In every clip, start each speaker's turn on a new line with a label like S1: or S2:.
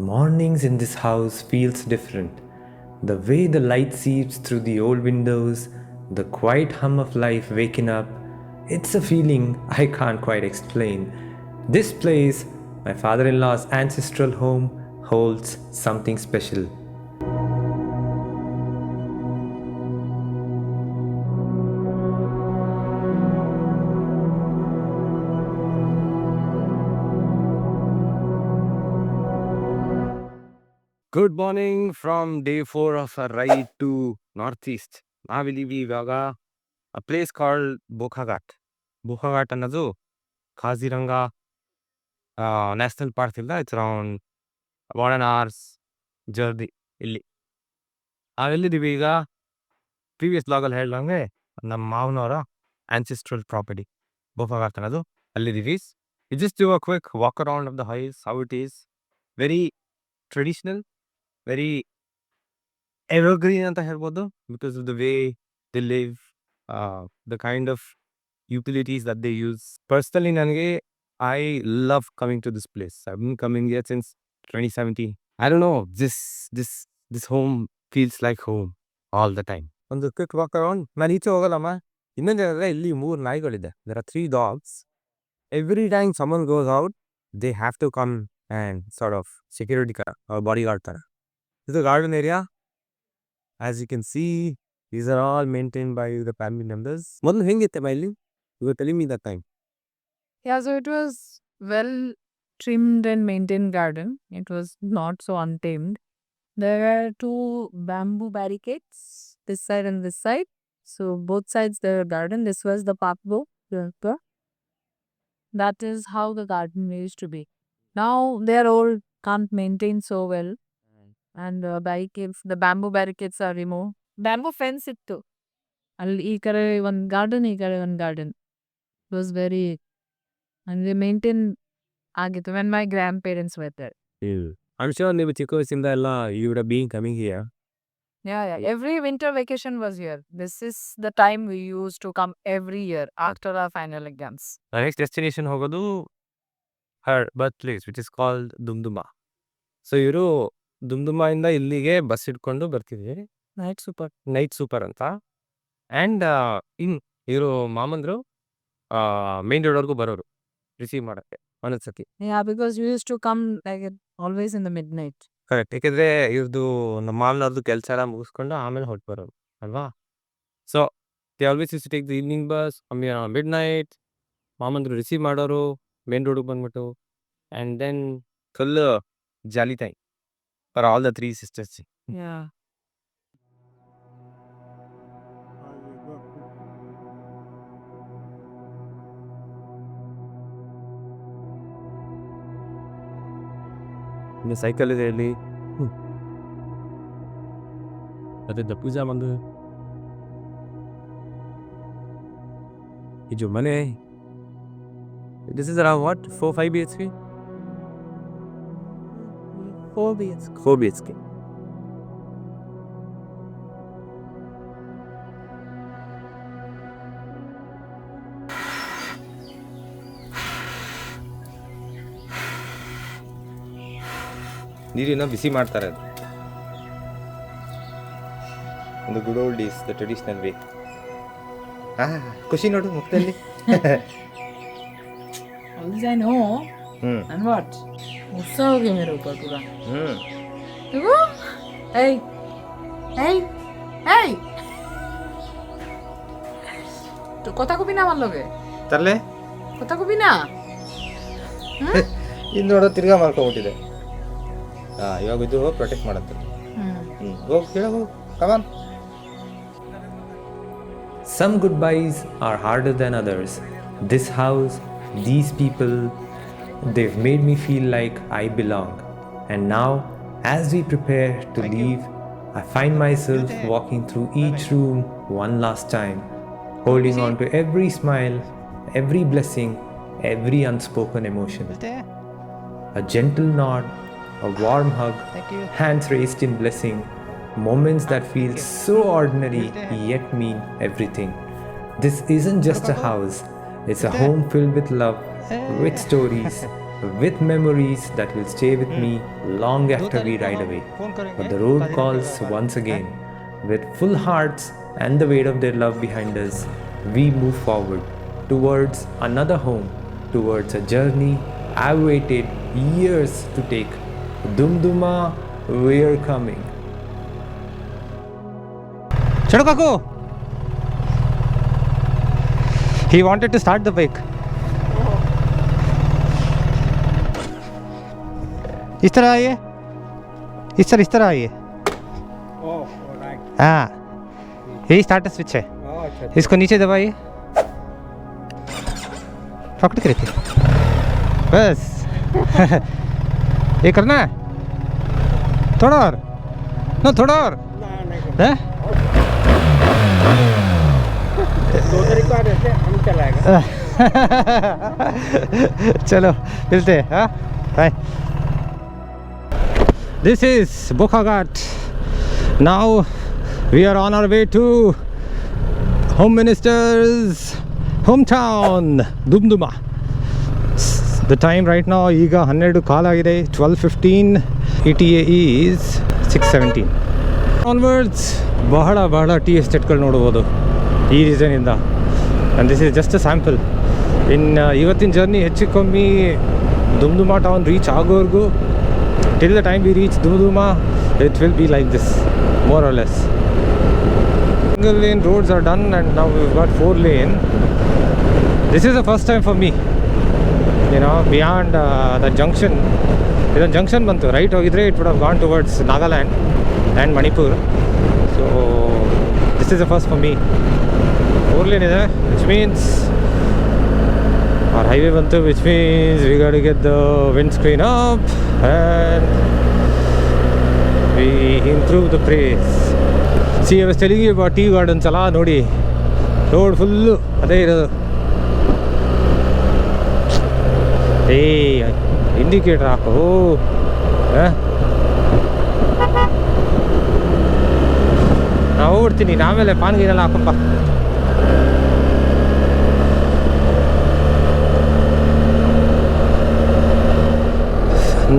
S1: Mornings in this house feels different. The way the light seeps through the old windows, the quiet hum of life waking up, it's a feeling I can't quite explain. This place, my father-in-law's ancestral home, holds something special.
S2: Good morning from day 4 of our ride to Northeast. ನಾವಿದ್ದೀವಿ ಇವಾಗ a place called Bokhagat. Bokhagat ಅನ್ನೋದು Kaziranga national park ಇಲ್ಲ. It's around 1 hour's journey ಇಲ್ಲಿ. ನಾವೆಲ್ಲಿದ್ದೀವಿ ಈಗ previous ಬ್ಲಾಗಲ್ಲಿ ಹೇಳ್ದಂಗೆ ನಮ್ಮ ಮಾವನವರ ancestral property ಬೋಕಾಘಾಟ್ ಅನ್ನೋದು ಅಲ್ಲಿದ್ದೀವಿ. You just do a quick walk around of the house, how it is. Very traditional, very evergreen ಅಂತ ಹೇಳ್ಬೋದು, because of the way they live, the kind of utilities that they use. Personally, ನನಗೆ I love coming to this place. I've been coming here since 2017. I don't know, this home feels like home all the time. ಒಂದು quick walk around. ನಾನು ಈಚೆ ಹೋಗಲ್ಲಮ್ಮ. ಇನ್ನೊಂದೇನಂದ್ರೆ ಇಲ್ಲಿ 3 ನಾಯಿಗಳಿದೆ. There are 3 dogs. Every time someone goes out, they have to come and sort of security or bodyguard ತರ. This is a garden area. As you can see, these are all maintained by the family members. ಮೊದಲು ಹೆಂಗಿತ್ತೆ ಇಲ್ಲಿ? You were telling me that time.
S3: Yeah, so it was well trimmed and maintained garden. It was not so untamed. There are 2 bamboo barricades, this side and this side. So both sides there are garden. This was the pathway. That is how the garden used to be. Now they are old, can't maintain so well. And the barricades, the bamboo barricades are removed. Bamboo fence ittu. ಅಲ್ಲಿ ಈ ಕಡೆ ಒಂದು garden, ಈ ಕಡೆ ಒಂದು garden. It was very, and they maintain ಆಗಿತ್ತು when my grandparents were there.
S2: I'm sure ನೀವು ಚಿಕ್ಕ ವಯಸ್ಸಿಂದ ಎಲ್ಲ you would have been coming here.
S3: Yeah. Every winter vacation was here. This is the time we used to come every year after our final exams.
S2: The next destination ಹೋಗೋದು her birthplace, which is called Dumduma. So ಇವರು ದುಮ್ದುಮಾಯಿಂದ ಇಲ್ಲಿಗೆ bus ಹಿಡ್ಕೊಂಡು ಬರ್ತಿದ್ವಿ. Night super ಅಂತ. And ಇವರು ಮಾಮಂದ್ರು main ರೋಡ್ವರೆಗೂ ಬರೋರು receive ಮಾಡೋಕ್ಕೆ ಒಂದೊಂದ್ಸತಿ.
S3: Yeah, because we used to come like always in the midnight.
S2: Correct. ಯಾಕೆಂದರೆ ಇವ್ರದ್ದು ನಮ್ಮ ಮಾಮನವ್ರದ್ದು ಕೆಲಸ ಎಲ್ಲ ಮುಗಿಸ್ಕೊಂಡು ಆಮೇಲೆ ಹೊರಟು ಬರೋರು ಅಲ್ವಾ. So they always use to take the evening bus midnight. ಮಾಮಂದ್ರು ರಿಸೀವ್ ಮಾಡೋರು ಮೇನ್ ರೋಡಿಗೆ ಬಂದ್ಬಿಟ್ಟು. And then full jolly time for all the 3 sisters.
S3: Yeah.
S2: ಇನ್ನು ಸೈಕಲ್ ಇದೆ ಇಲ್ಲಿ. ಅದೇ ಪೂಜಾ ಬಂದು ಇದು ಮನೆ. This is around what 4-5 BHK? 4 BHK. ನೀರಿನ ಬಿಸಿ ಮಾಡ್ತಾರೆ. ಅದು ಒಂದು good old is the traditional way. ಖುಷಿ ನೋಡು ಮುಖದಲ್ಲಿ.
S3: I know. And what? गुस्सा हो गया मेरे ऊपर पूरा. देखो. Hey. तो কথা কবি না আমার লগে?
S2: ತರಲೆ
S3: কথা কবি না?
S2: ಇದು ನೋಡೋ ತಿರ್ಗಾ ಮಾಡ್ಕೊಂಡ್ಬಿಟ್ಟಿದೆ. ಇವಾಗ ಇದು ಪ್ರೊಟೆಕ್ಟ್ ಮಾಡುತ್ತೆ. ಹೋಗಿ ಹೇಳು, ಕಮಾನ್.
S1: Some goodbyes are harder than others. This house, these people, they've made me feel like I belong. And now, as we prepare to leave, I find myself walking through each room one last time, holding on to every smile, every blessing, every unspoken emotion. A gentle nod, a warm hug, hands raised in blessing, moments that feel so ordinary yet mean everything. This isn't just a house, it's a home filled with love, with stories, with memories that will stay with me long after we ride away. But the road calls once again. With full hearts and the weight of their love behind us, we move forward towards another home, towards a journey I've waited years to take. Doom Dooma, we're coming.
S2: Chalo Kaku! He wanted to start the bike. इस तरह आइए, इस तरह आइए। हाँ, यही starter switch है। इसको नीचे दबाइए, पकड़ के रखिए, बस। ये करना है, थोड़ा और, ना थोड़ा और, हैं?
S4: दो तरीका रहते हम चलाएगा।
S2: चलो मिलते हैं, हाँ, bye. This is Bokhagat. Now we are on our way to Home Minister's hometown, Doom Dooma. The time right now ಈಗ 12 ಕಾಲ್ ಆಗಿದೆ, 12:15. ETA is 6:17. Onwards ಬಹಳ ಟೀ ಎಸ್ಟೇಟ್ಗಳು ನೋಡ್ಬೋದು ಈ ರೀಸನಿಂದ. And this is just a sample. ಇವತ್ತಿನ ಜರ್ನಿ ಹೆಚ್ಚು ಕಮ್ಮಿ Doom Dooma town reach ಆಗೋವರೆಗೂ, till the time we reach Doom Dooma, it will be like this, more or less. Single lane roads are done and now we've got 4 lane. This is the first time for me, you know, beyond the junction. Idon junction bantu, right hogidre it would have gone towards Nagaland and Manipur. So this is the first for me. 4 lane ide, which means our highway bantu, which means we got to get the windscreen up and we improve the pace. See, I was telling you about tea gardens ala nodi, road full ade irodu. Hey, indicator haako, na ಹೋಗ್ಬಿಡ್ತೀನಿ, ಆಮೇಲೆ ಪಾನ್ಗೀನೆಲ್ಲ ಹಾಕೊಂಬ.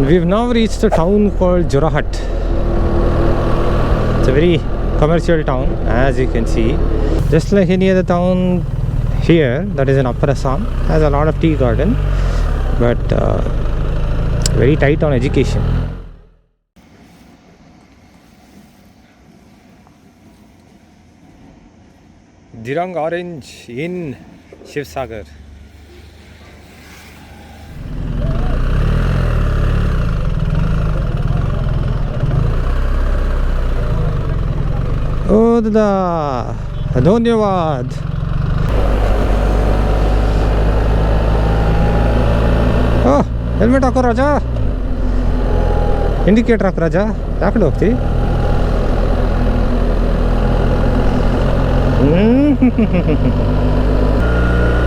S2: We've now reached a town called Jorahat. It's a very commercial town, as you can see. Just like any other town here that is in Upper Assam, has a lot of tea garden, but very tight on education. Dirang Orange in Shivsagar. Oh dada, dhanyavad. Oh, helmet ಹಾಕೋ Raja, indicator ಹಾಕೋ ರಾಜಾ, ಯಾಕಡೆ ಹೋಗ್ತಿ?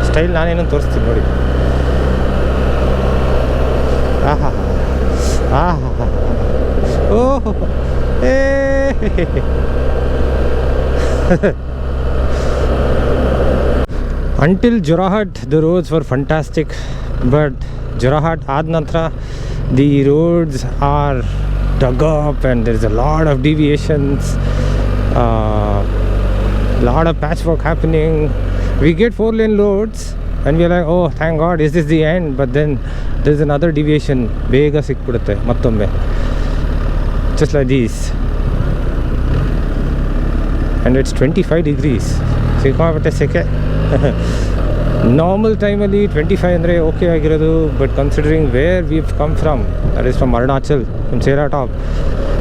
S2: Style ನಾನೇನೋ ತೋರಿಸ್ತೀನಿ ನೋಡಿ. ಆಹಾ ಆಹಾ, ಓಹ್ ಏ Until Jorahat, the roads were fantastic, but Jorahat aad nantra, the roads are dug up and there's a lot of deviations, lot of patchwork happening. We get 4 lane roads and we're like, oh thank God, is this the end? But then there's another deviation, bega sikkudutte mattomme, just like these. And it's 25 degrees. ಸಿಕ್ಕಾಪಟ್ಟೆ ಸೆಕೆ. Normal ಟೈಮಲ್ಲಿ 25 ಅಂದರೆ okay ಆಗಿರೋದು, but considering where we come from, that is from Arunachal, from Sela top,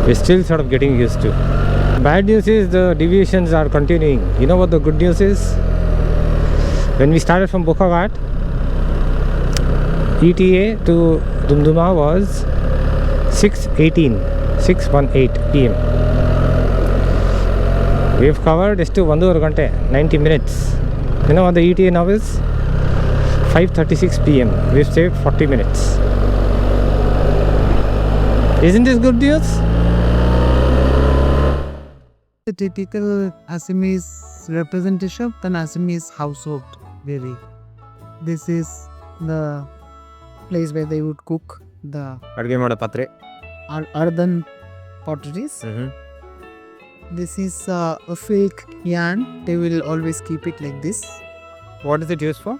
S2: we still sort of getting used to. Bad news is the deviations are continuing. You know what the good news is? When we started from Bokhagat, ETA to Doom Dooma was 6:18 PM. We have covered ಎಷ್ಟು 1.5 ಗಂಟೆ, 90 minutes. You know what the ETA now is? 5:36 PM. We've saved 40 minutes. Isn't this good news?
S4: The typical Assamese representation of an Assamese household, really. This is the
S5: place where they would cook the
S2: ಅಡುಗೆ ಮಾಡೋ ಪಾತ್ರೆ.
S5: earthen potteries. This is a fake yarn. They will always keep it like this.
S2: What is it used for?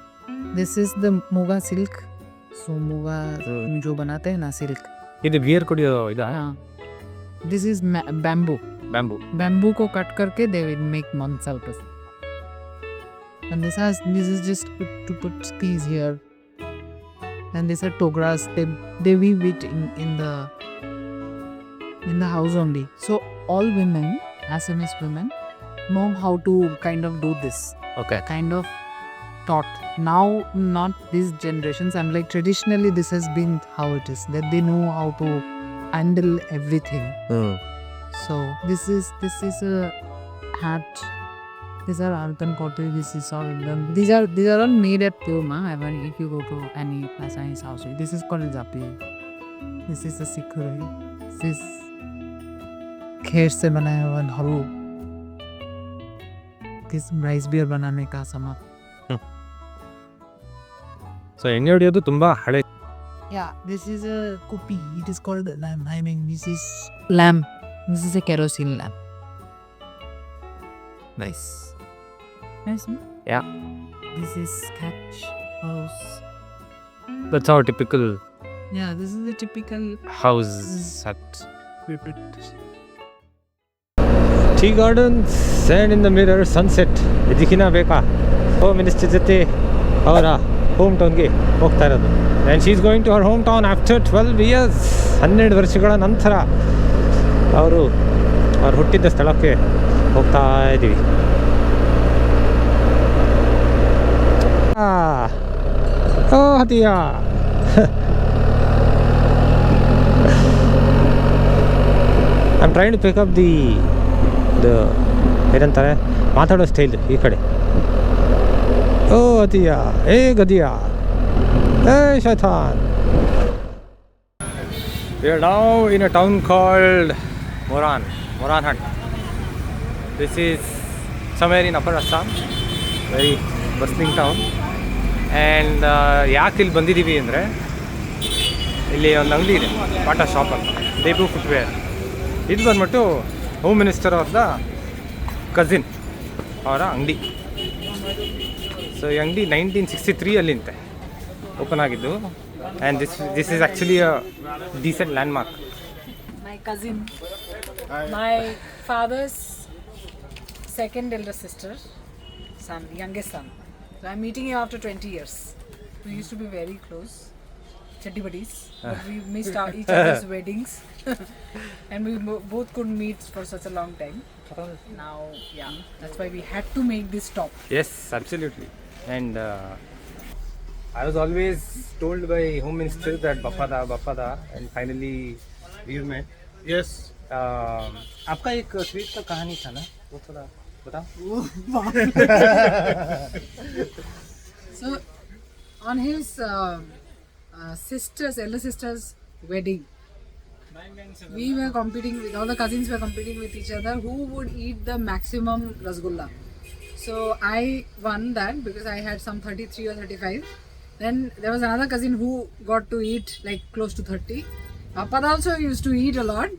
S5: This is the muga silk. So muga जो बनाते हैं ना silk.
S2: ಇದು beer ಕುಡಿಯೋ ಇದಾ?
S5: This is bamboo.
S2: Bamboo.
S5: Bamboo को cut करके they will make months out of it. And this is just to put these here. And these are togras. They weave it in the house only. So all women, Assamese women, know how to kind of do this.
S2: Okay.
S5: Kind of taught. Now, not these generations. I'm like traditionally this has been how it is. That they know how to handle everything. So this is a hat. These are earthen pottery. This is all done. These are all made at Puma. If you go to any Assamese house, this is called japi. This is a sikuri. This is Kher से बनाया हुआ ढारू. This rice beer बनाने का सामान.
S2: So ಎಣ್ಣೆ ಹೊಡಿಯೋದು ತುಂಬಾ ಹಳೆ.
S5: Yeah, this is a kupi. It is called lamp. I mean, this is lamp. This is a kerosene lamp.
S2: Nice.
S5: Nice.
S2: Yeah.
S5: This is catch house.
S2: That's our typical
S5: Yeah, this is the typical
S2: house hut. Tea gardens, sand in the mirror, sunset. ಇದಕ್ಕಿನ್ನ ಬೇಕಾ? Home minister ಜೊತೆ ಅವರ home ಟೌನ್ಗೆ ಹೋಗ್ತಾ ಇರೋದು. And she is going to our home town after 12 years. 12 ವರ್ಷಗಳ ನಂತರ ಅವ್ರು ಹುಟ್ಟಿದ್ದ ಸ್ಥಳಕ್ಕೆ ಹೋಗ್ತಾ ಇದ್ದೀವಿ. ಓ ಹದಿಯಾ. I'm trying to pick up the ಏನಂತಾರೆ ಮಾತಾಡೋ ಸ್ಟೈಲ್ ಈ ಕಡೆ. ಓ ಅದಿಯಾ, ಏ ಗದಿಯಾ, ಏ Shaitan. We are now in a town called Moran Hut. This is somewhere in Upper Assam, very bustling town. And ಯಾಕೆ ಇಲ್ಲಿ ಬಂದಿದ್ದೀವಿ ಅಂದರೆ ಇಲ್ಲಿ ಒಂದು ಅಂಗಡಿ ಇದೆ, ಬಾಟಾ ಶಾಪ್ ಅಂತ, ದೇಬು ಫುಟ್ವೇರ್. ಇದು ಬಂದ್ಬಿಟ್ಟು ಹೋಮ್ ಮಿನಿಸ್ಟರ್ ಅವ್ರದ ಕಸಿನ್ ಅವರ ಅಂಗಡಿ. ಸೊ ಈ ಅಂಗಡಿ 1963 ಅಲ್ಲಿಂತೆ ಓಪನ್ ಆಗಿದ್ದು. And this is actually a decent landmark.
S3: My cousin, my father's second elder sister, son, youngest son. So I'm meeting him after 20 years. We used to be very close, chatti buddies, but we missed each other's weddings, and we both couldn't meet for such a long time. Now, yeah, that's why we had to make this stop.
S2: Yes, absolutely. And I was always told by Home Minister that Bapada, and finally we've met.
S4: Yes.
S2: आपका एक sweet का कहानी था ना, वो थोड़ा बताओ.
S3: So, on his elder sister's wedding, we were competing with all the cousins were competing with each other who would eat the maximum rasgulla. So I won that because I had some 33 or 35. Then there was another cousin who got to eat like close to 30. Papada also used to eat a lot.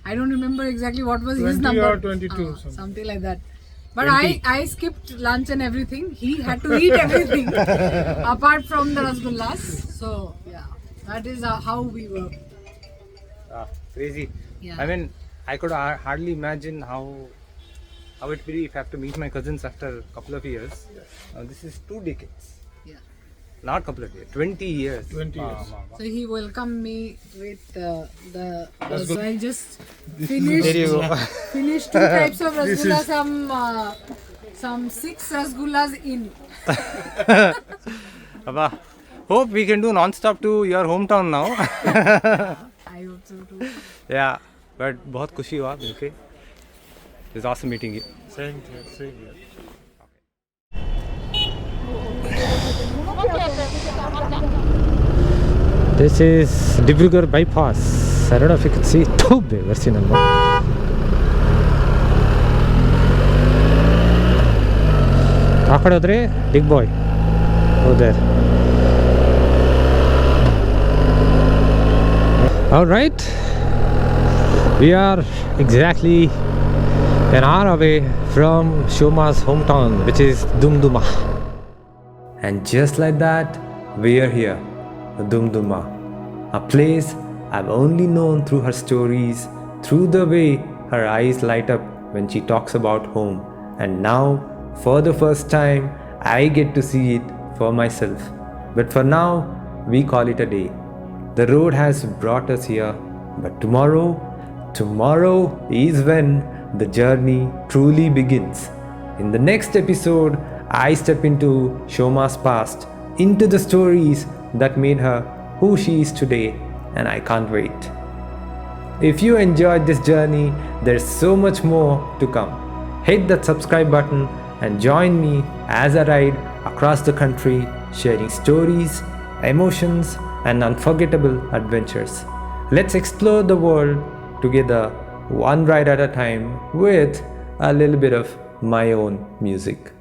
S3: I don't remember exactly what was his number.
S4: 20 or 22
S3: something like that. But I skipped lunch and everything. He had to eat everything apart from the rasgullas. So yeah, that is how we were.
S2: Crazy.
S3: Yeah.
S2: I mean, I could hardly imagine how it will be if I have to meet my cousins after a couple of years. This is 2 decades.
S3: Yeah.
S2: Not couple of years, 20 years.
S4: 20 years.
S3: So he welcomed me with so I just finished
S2: There you go.
S3: finished 2 types of rasgulla, some 6 rasgullas in.
S2: Abba, hope we can do non-stop to your hometown now.
S3: I hope so too.
S2: Yeah, but बहुत खुशी हुआ मिलके. It's awesome meeting you.
S4: Same here.
S2: This is Dibrugarh bypass. I don't know if you can see. Tobe, versi number. ಆ ಕಡೆ ಹೋದ್ರೆ big boy. Oh there.
S4: All right, we are exactly an hour away from Shoma's hometown, which is Doom Dooma.
S1: And just like that, we are here, Doom Dooma, a place I've only known through her stories, through the way her eyes light up when she talks about home. And now, for the first time, I get to see it for myself. But for now, we call it a day. The road has brought us here, but tomorrow is when the journey truly begins. In the next episode, I step into Shoma's past, into the stories that made her who she is today, and I can't wait. If you enjoyed this journey, there's so much more to come. Hit that subscribe button and join me as I ride across the country, sharing stories, emotions, and unforgettable adventures. Let's explore the world together, one ride at a time, with a little bit of my own music.